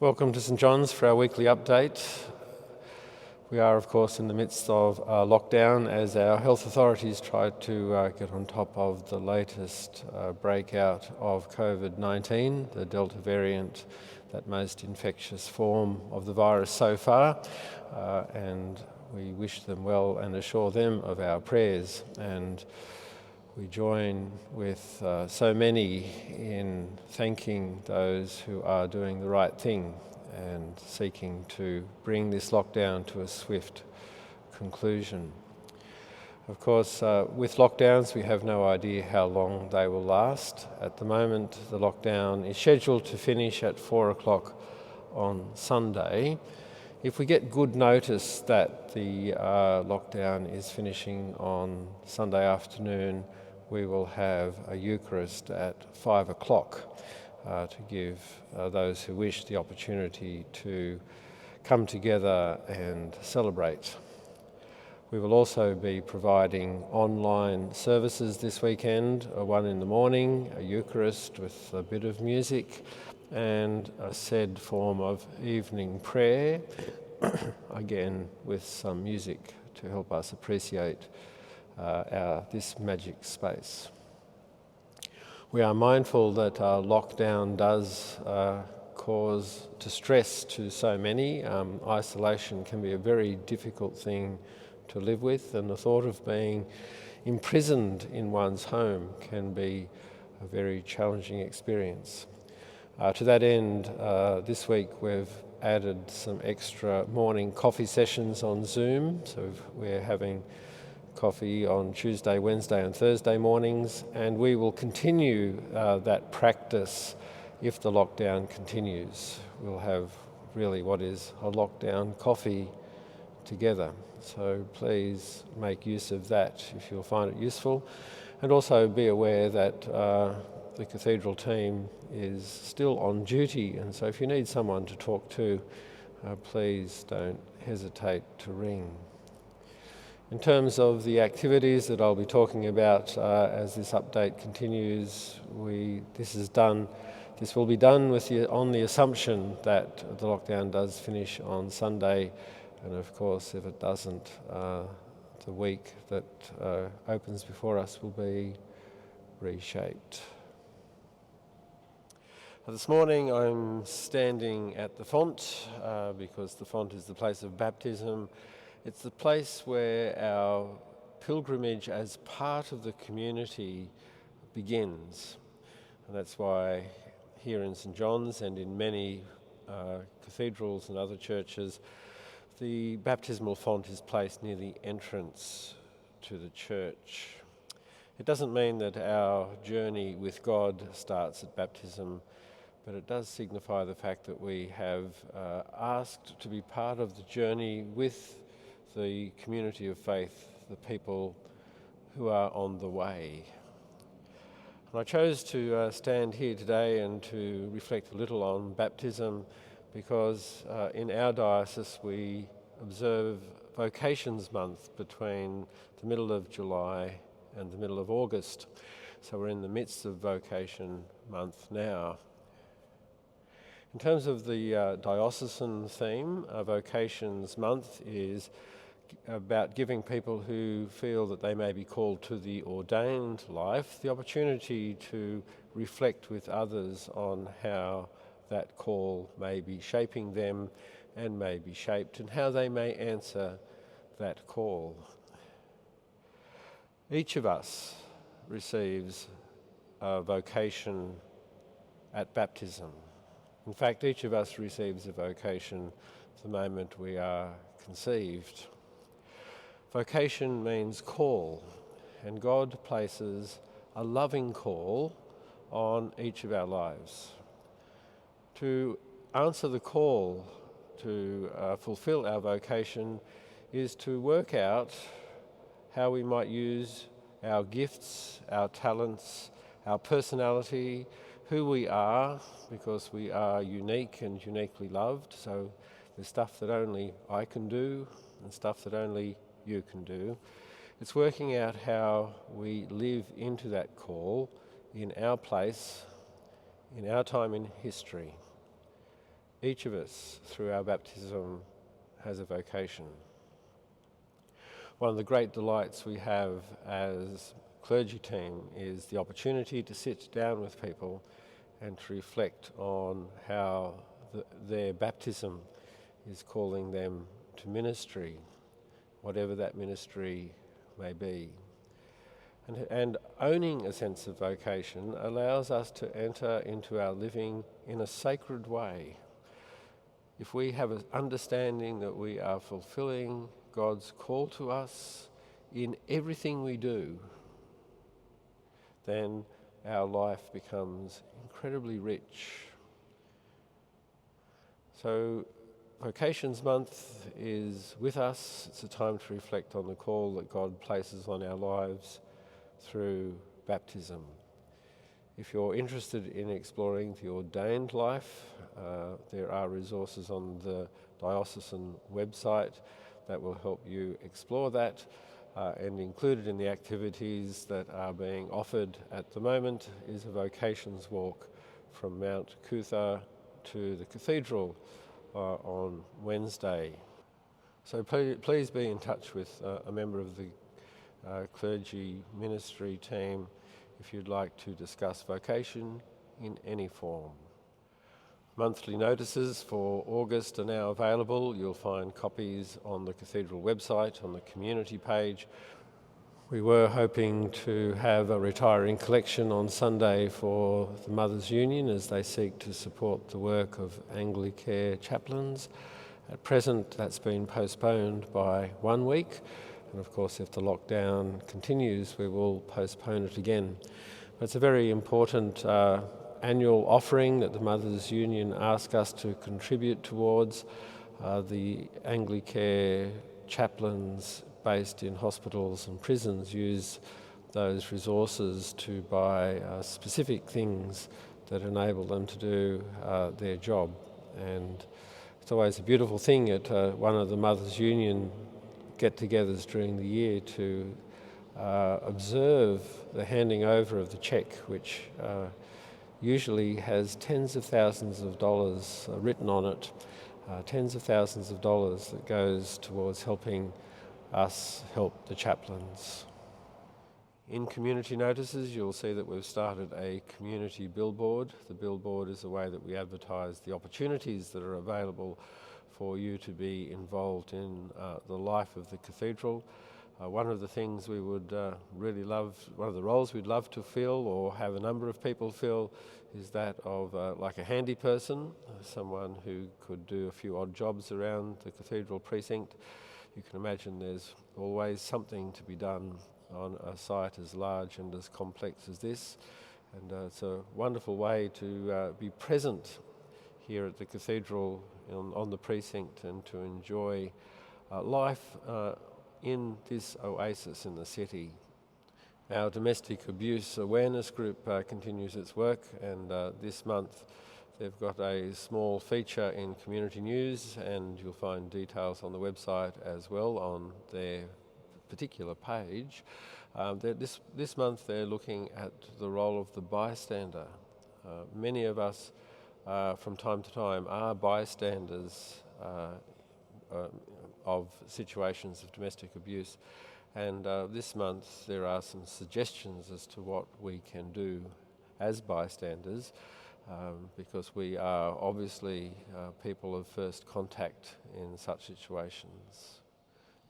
Welcome to St John's for our weekly update. We are, of course, in the midst of lockdown as our health authorities try to get on top of the latest breakout of COVID-19, the Delta variant, that most infectious form of the virus so far. And we wish them well and assure them of our prayers. And we join with so many in thanking those who are doing the right thing and seeking to bring this lockdown to a swift conclusion. Of course, with lockdowns, we have no idea how long they will last. At the moment, the lockdown is scheduled to finish at 4 o'clock on Sunday. If we get good notice that the lockdown is finishing on Sunday afternoon, we will have a Eucharist at 5 o'clock to give those who wish the opportunity to come together and celebrate. We will also be providing online services this weekend, one in the morning, a Eucharist with a bit of music, and a said form of evening prayer, again with some music to help us appreciate this magic space. We are mindful that lockdown does cause distress to so many. Isolation can be a very difficult thing to live with, and the thought of being imprisoned in one's home can be a very challenging experience. To that end, this week we've added some extra morning coffee sessions on Zoom, so we're having coffee on Tuesday, Wednesday and Thursday mornings, and we will continue that practice if the lockdown continues. We'll have really what is a lockdown coffee together, so please make use of that if you'll find it useful, and also be aware that the Cathedral team is still on duty, and so if you need someone to talk to, please don't hesitate to ring. In terms of the activities that I'll be talking about as this update continues, this will be done on the assumption that the lockdown does finish on Sunday, and of course if it doesn't, the week that opens before us will be reshaped. This morning I'm standing at the font because the font is the place of baptism. It's the place where our pilgrimage as part of the community begins. And that's why here in St John's and in many cathedrals and other churches, the baptismal font is placed near the entrance to the church. It doesn't mean that our journey with God starts at baptism, but it does signify the fact that we have asked to be part of the journey with the community of faith, the people who are on the way. And I chose to stand here today and to reflect a little on baptism because in our diocese we observe Vocations Month between the middle of July and the middle of August. So we're in the midst of Vocation Month now. In terms of the diocesan theme, Vocations Month is about giving people who feel that they may be called to the ordained life the opportunity to reflect with others on how that call may be shaping them and may be shaped and how they may answer that call. Each of us receives a vocation at baptism. In fact, each of us receives a vocation the moment we are conceived. Vocation means call, and God places a loving call on each of our lives. To answer the call to fulfill our vocation is to work out how we might use our gifts, our talents, our personality, who we are, because we are unique and uniquely loved, so there's stuff that only I can do and stuff that only you can do. It's working out how we live into that call in our place, in our time in history. Each of us, through our baptism, has a vocation. One of the great delights we have as clergy team is the opportunity to sit down with people and to reflect on how their baptism is calling them to ministry, whatever that ministry may be. And owning a sense of vocation allows us to enter into our living in a sacred way. If we have an understanding that we are fulfilling God's call to us in everything we do, then our life becomes incredibly rich. So Vocations Month is with us. It's a time to reflect on the call that God places on our lives through baptism. If you're interested in exploring the ordained life, there are resources on the diocesan website that will help you explore that, and included in the activities that are being offered at the moment is a vocations walk from Mount Cootha to the cathedral on Wednesday. So please be in touch with a member of the clergy ministry team if you'd like to discuss vocation in any form. Monthly notices for August are now available. You'll find copies on the cathedral website on the community page. We were hoping to have a retiring collection on Sunday for the Mothers' Union as they seek to support the work of Anglicare chaplains. At present, that's been postponed by 1 week. And of course, if the lockdown continues, we will postpone it again. But it's a very important annual offering that the Mothers' Union ask us to contribute towards. The Anglicare chaplains based in hospitals and prisons use those resources to buy specific things that enable them to do their job. And it's always a beautiful thing at one of the Mothers' Union get-togethers during the year to observe the handing over of the cheque, which usually has tens of thousands of dollars written on it, tens of thousands of dollars that goes towards helping us help the chaplains. In community notices, you'll see that we've started a community billboard. The billboard is a way that we advertise the opportunities that are available for you to be involved in the life of the cathedral. One of the things we would really love, one of the roles we'd love to fill or have a number of people fill is that of like a handy person, someone who could do a few odd jobs around the cathedral precinct. You can imagine there's always something to be done on a site as large and as complex as this, and it's a wonderful way to be present here at the cathedral on the precinct and to enjoy life in this oasis in the city. Our domestic abuse awareness group continues its work, and this month they've got a small feature in Community News, and you'll find details on the website as well on their particular page. This month they're looking at the role of the bystander. Many of us from time to time are bystanders of situations of domestic abuse, and this month there are some suggestions as to what we can do as bystanders, because we are obviously people of first contact in such situations.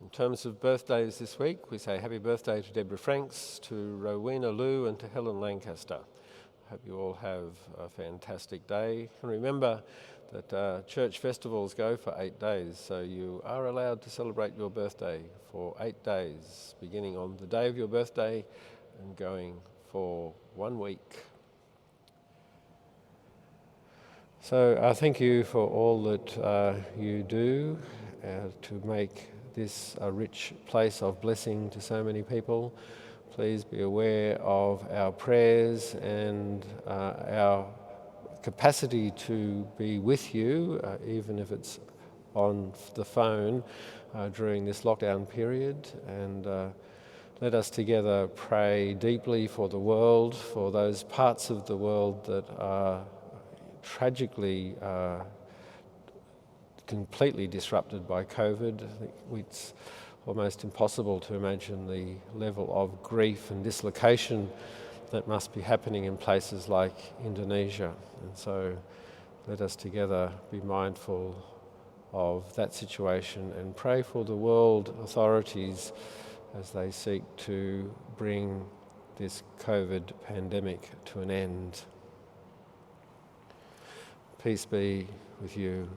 In terms of birthdays this week, we say happy birthday to Deborah Franks, to Rowena Liu and to Helen Lancaster. I hope you all have a fantastic day. And remember that church festivals go for 8 days, so you are allowed to celebrate your birthday for 8 days, beginning on the day of your birthday and going for 1 week. So thank you for all that you do to make this a rich place of blessing to so many people. Please be aware of our prayers and our capacity to be with you, even if it's on the phone during this lockdown period. And let us together pray deeply for the world, for those parts of the world that are tragically completely disrupted by COVID. I think it's almost impossible to imagine the level of grief and dislocation that must be happening in places like Indonesia. And so let us together be mindful of that situation and pray for the world authorities as they seek to bring this COVID pandemic to an end. Peace be with you.